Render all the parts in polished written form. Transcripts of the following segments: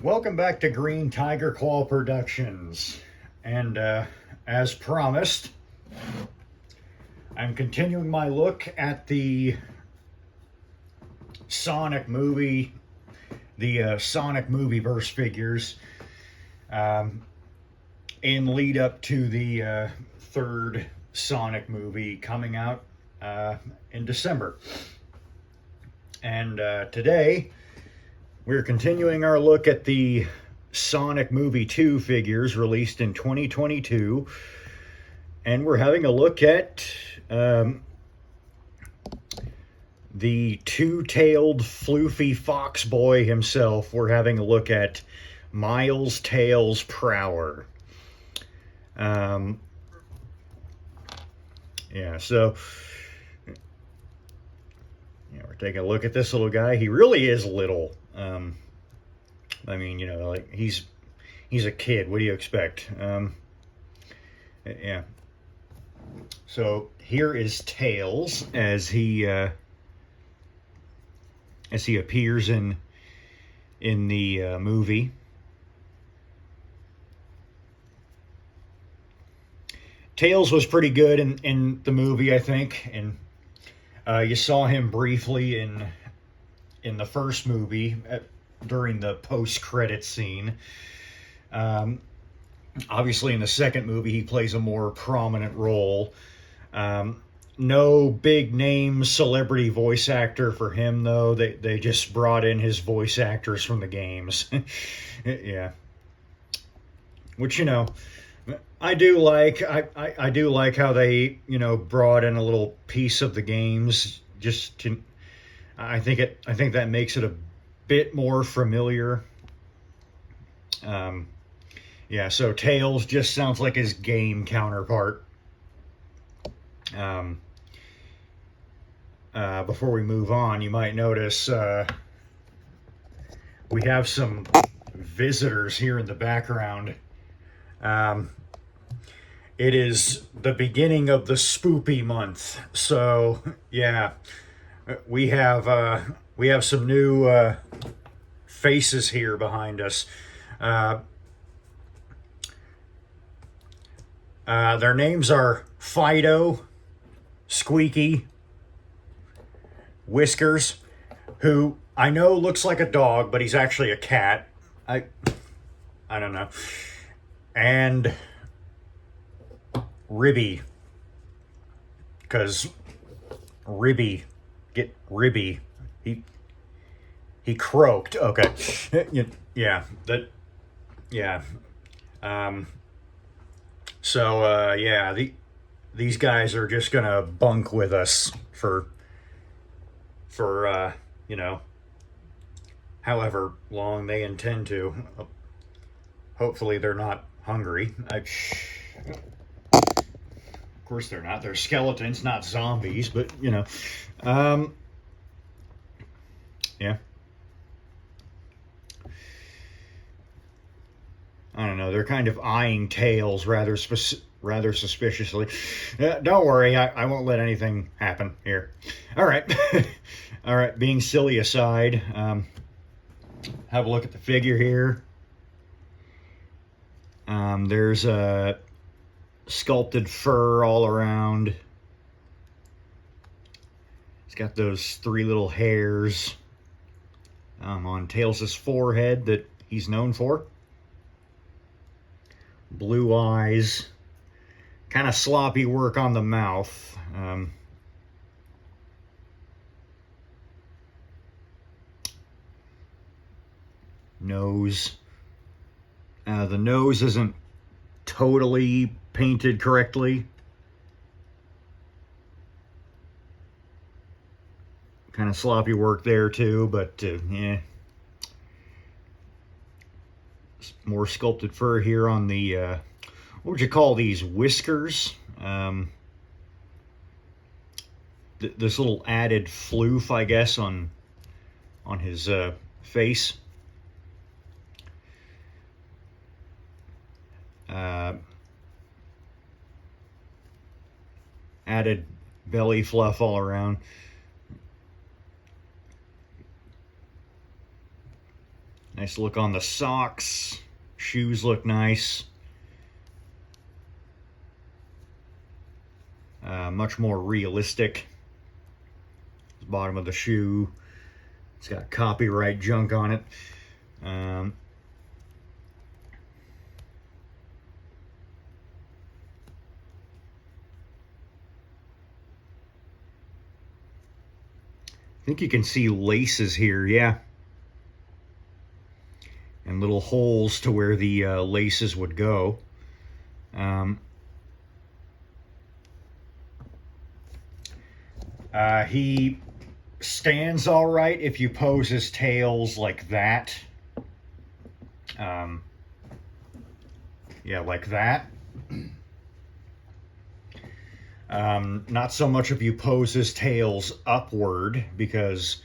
Welcome back to Green Tiger Claw Productions. And as promised, I'm continuing my look at the Sonic movie, the Sonic movieverse figures, in lead up to the third Sonic movie coming out in December. And today, we're continuing our look at the Sonic Movie 2 figures released in 2022. And we're having a look at the two-tailed floofy fox boy himself. We're having a look at Miles Tails Prower. So we're taking a look at this little guy. He really is little. I mean, like he's a kid. What do you expect? Yeah. So here is Tails as he appears in the movie. Tails was pretty good in the movie, I think, and you saw him briefly in the first movie during the post-credit scene. Obviously, in the second movie, he plays a more prominent role. No big name celebrity voice actor for him, though. They just brought in his voice actors from the games. Yeah. Which, I do like. I do like how they, brought in a little piece of the games. Just to, I think that makes it a bit more familiar. So Tails just sounds like his game counterpart. Before we move on, you might notice we have some visitors here in the background. It is the beginning of the spoopy month, so yeah, we have some new faces here behind us. Their names are Fido, Squeaky, Whiskers, who I know looks like a dog, but he's actually a cat. I don't know. And Ribby, because Ribby, get Ribby. He croaked. Okay, yeah, that, yeah. These guys are just gonna bunk with us for however long they intend to. Hopefully they're not hungry. Of course they're not. They're skeletons, not zombies, but yeah. I don't know. They're kind of eyeing Tails rather suspiciously. Don't worry, I won't let anything happen here. All right. All right, being silly aside, have a look at the figure here. There's a sculpted fur all around. It's got those three little hairs on Tails' forehead that he's known for. Blue eyes. Kind of sloppy work on the mouth. Nose. The nose isn't totally painted correctly. Kind of sloppy work there too, but yeah. More sculpted fur here on the, what would you call these, whiskers? This little added floof, I guess, on his face. Added belly fluff all around. Nice look on the socks. Shoes look nice. Much more realistic. The bottom of the shoe. It's got copyright junk on it. I think you can see laces here, yeah. And little holes to where the laces would go. He stands all right if you pose his tails like that. Yeah, like that. Not so much if you pose his tails upward, because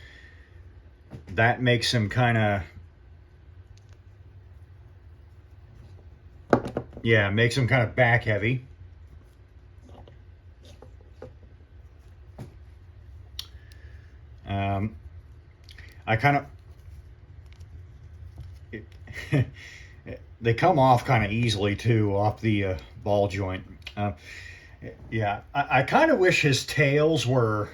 that makes him kind of, yeah, makes him kind of back heavy. I kind of, they come off kind of easily too, off the ball joint. Yeah, I kind of wish his tails were,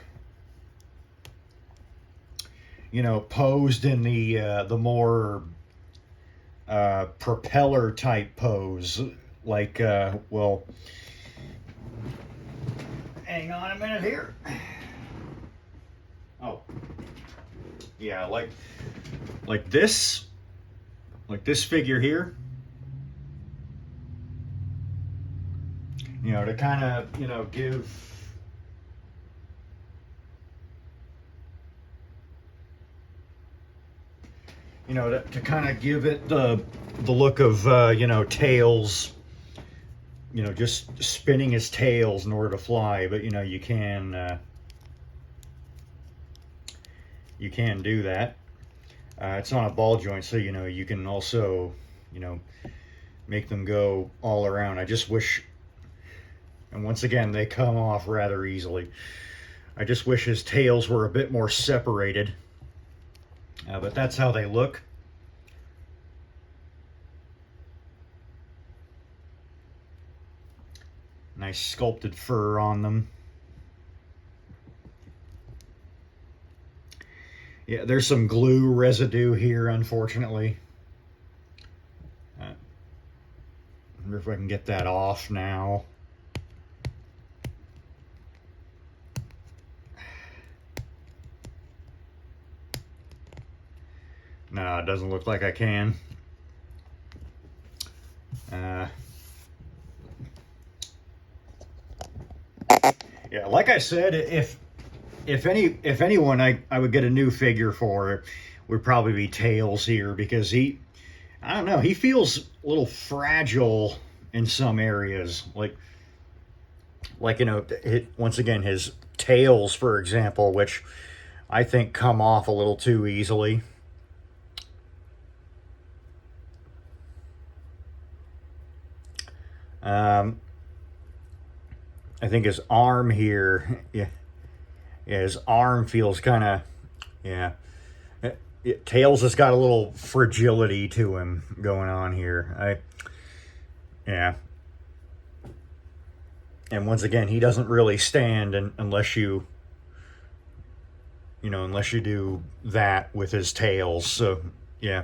you know, posed in the more propeller type pose, like well, hang on a minute here. Oh, yeah, like this figure here. You know, to kind of, you know, give, you know, to kind of give it the look of, you know, tails, you know, just spinning his tails in order to fly. But, you know, you can do that. It's on a ball joint, so, you know, you can also, you know, make them go all around. I just wish, and once again, they come off rather easily. I just wish his tails were a bit more separated. But that's how they look. Nice sculpted fur on them. Yeah, there's some glue residue here, unfortunately. I wonder if I can get that off now. No, it doesn't look like I can. Yeah, like I said, if anyone I would get a new figure for, it would probably be Tails here, because I don't know, he feels a little fragile in some areas, like you know, once again, his tails, for example, which I think come off a little too easily. I think his arm here, yeah, his arm feels kind of, yeah. Tails has got a little fragility to him going on here. Yeah. And once again, he doesn't really stand unless you do that with his tails. So, yeah.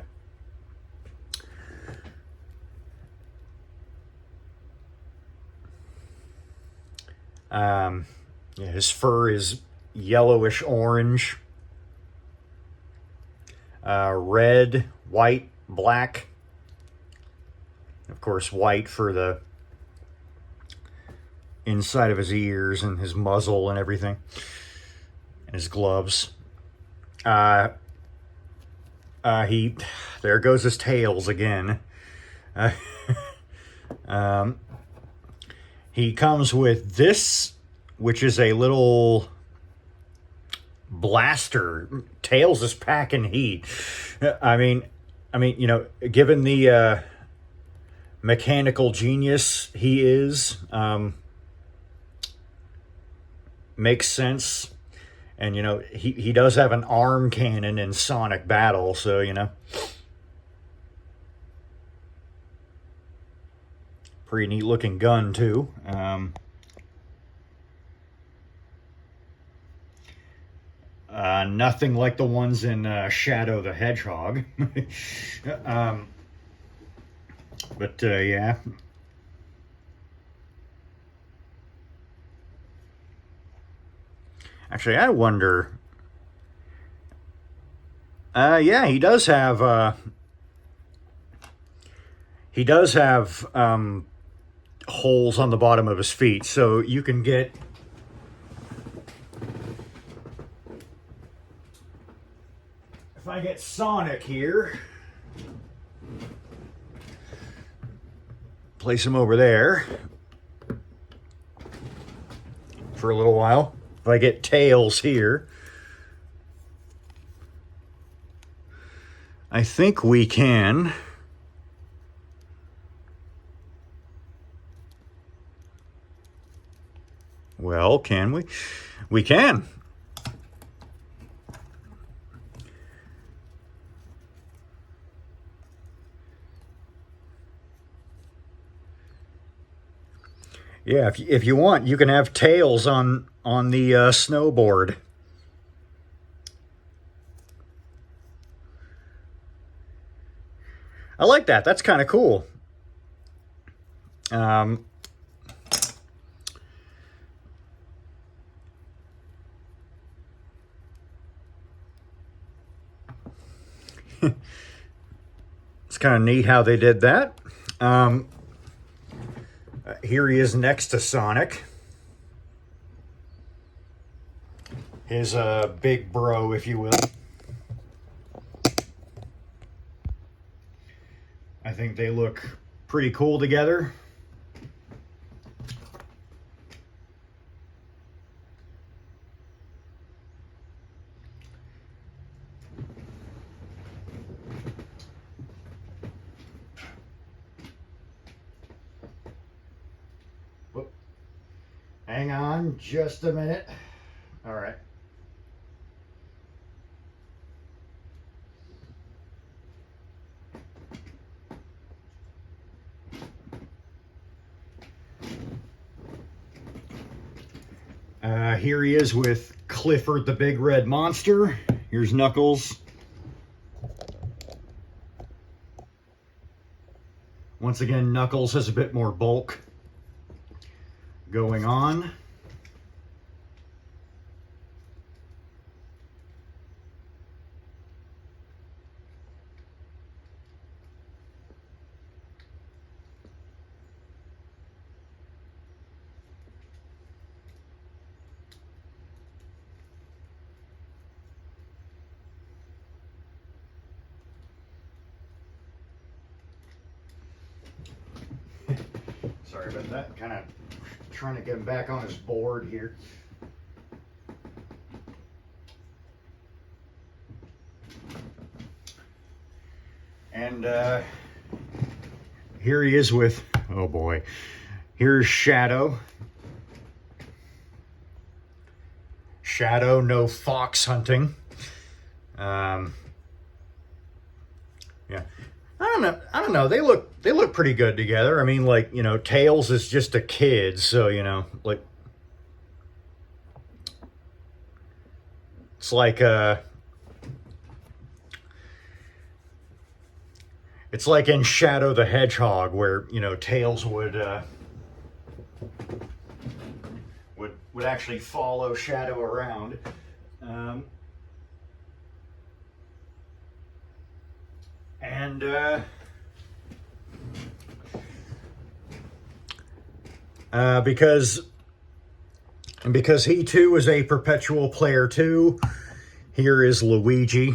Yeah, his fur is yellowish orange, red, white, black. Of course, white for the inside of his ears and his muzzle and everything, and his gloves. There goes his tails again. He comes with this, which is a little blaster. Tails is packing heat. I mean, you know, given the mechanical genius he is, makes sense. And, you know, he does have an arm cannon in Sonic Battle, so, you know. Pretty neat looking gun too. Nothing like the ones in Shadow the Hedgehog. But yeah. Actually, I wonder. Yeah, he does have. He does have holes on the bottom of his feet, so you can get. If I get Sonic here, place him over there for a little while. If I get Tails here, I think we can. Well, can we? We can. Yeah, if you want, you can have Tails on the snowboard. I like that. That's kind of cool. It's kind of neat how they did that. Here he is next to Sonic. His big bro, if you will. I think they look pretty cool together. Whoop. Hang on just a minute. All right. Here he is with Clifford the Big Red Monster. Here's Knuckles. Once again, Knuckles has a bit more bulk going on. Sorry about that. Kind of trying to get him back on his board here. And here he is with, oh boy, here's Shadow. Shadow, no fox hunting. Yeah. I don't know. They look pretty good together. I mean, like, you know, Tails is just a kid, so, you know, like, it's like it's like in Shadow the Hedgehog, where, you know, Tails would actually follow Shadow around. Because he too is a perpetual player too, here is Luigi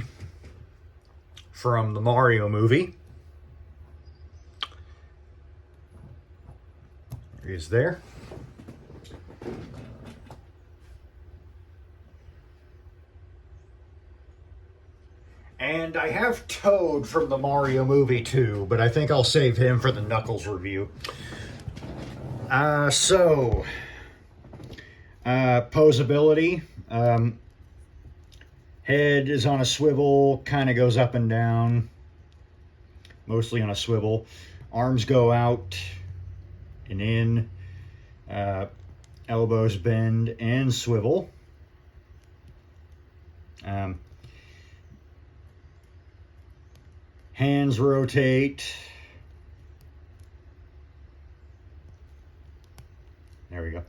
from the Mario movie. There he is there. And I have Toad from the Mario movie too, but I think I'll save him for the Knuckles review. Posability. Head is on a swivel, kind of goes up and down, mostly on a swivel. Arms go out. and in. Elbows bend and swivel. Hands rotate. There we go.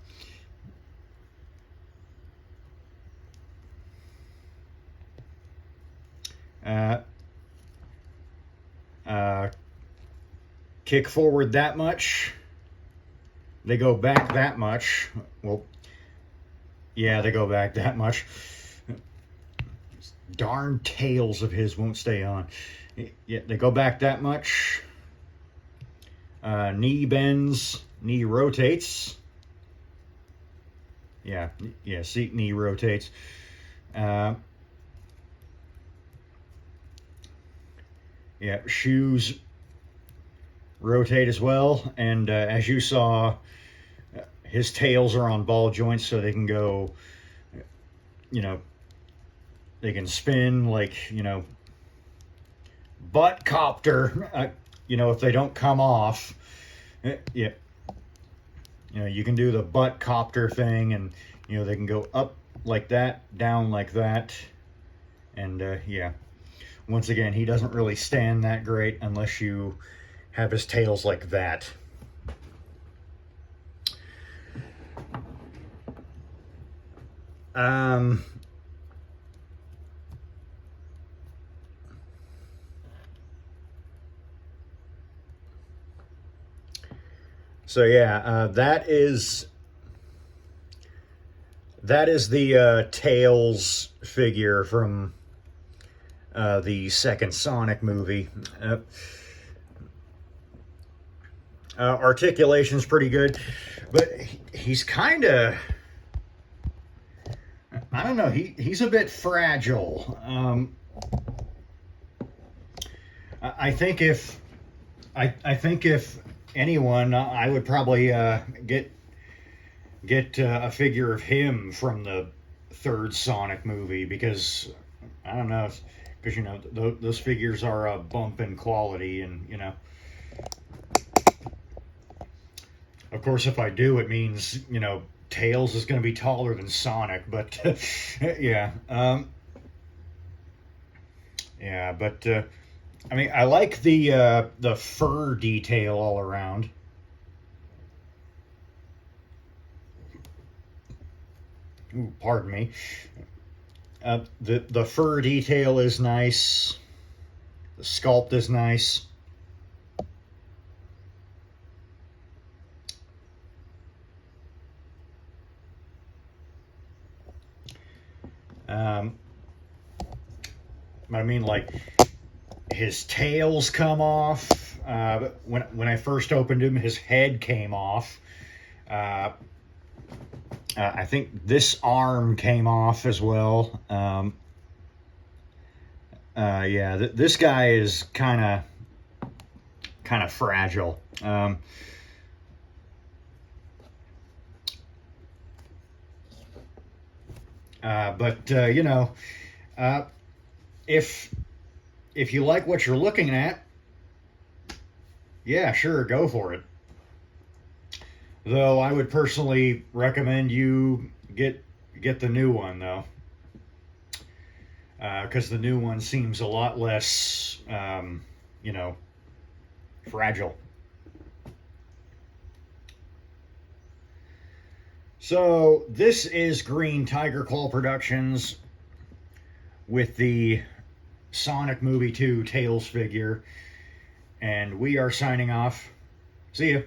Kick forward that much. They go back that much. Well, yeah, they go back that much. Darn tails of his won't stay on. Yeah, they go back that much. Knee bends, knee rotates. Yeah, see, knee rotates. Yeah, shoes rotate as well. And as you saw, his tails are on ball joints, so they can go, they can spin like, Butt-Copter, if they don't come off. Yeah. You can do the Butt-Copter thing, and, they can go up like that, down like that. And, yeah. Once again, he doesn't really stand that great unless you have his tails like that. So yeah, that is the Tails figure from the second Sonic movie. Articulation's pretty good, but he's kind of, I don't know, he's a bit fragile. I think if anyone, I would probably get a figure of him from the third Sonic movie, because I don't know, because those figures are a bump in quality, and of course, if I do, it means Tails is going to be taller than Sonic, but yeah, yeah, but I mean, I like the fur detail all around. Ooh, pardon me. The fur detail is nice. The sculpt is nice. I mean, like, his tails come off. When I first opened him, his head came off. I think this arm came off as well. Yeah, this guy is kind of fragile. But if you like what you're looking at, yeah, sure, go for it. Though I would personally recommend you get the new one, though, because the new one seems a lot less, fragile. So this is Green Tiger Claw Productions with the Sonic Movie 2 Tails figure, and we are signing off. See ya.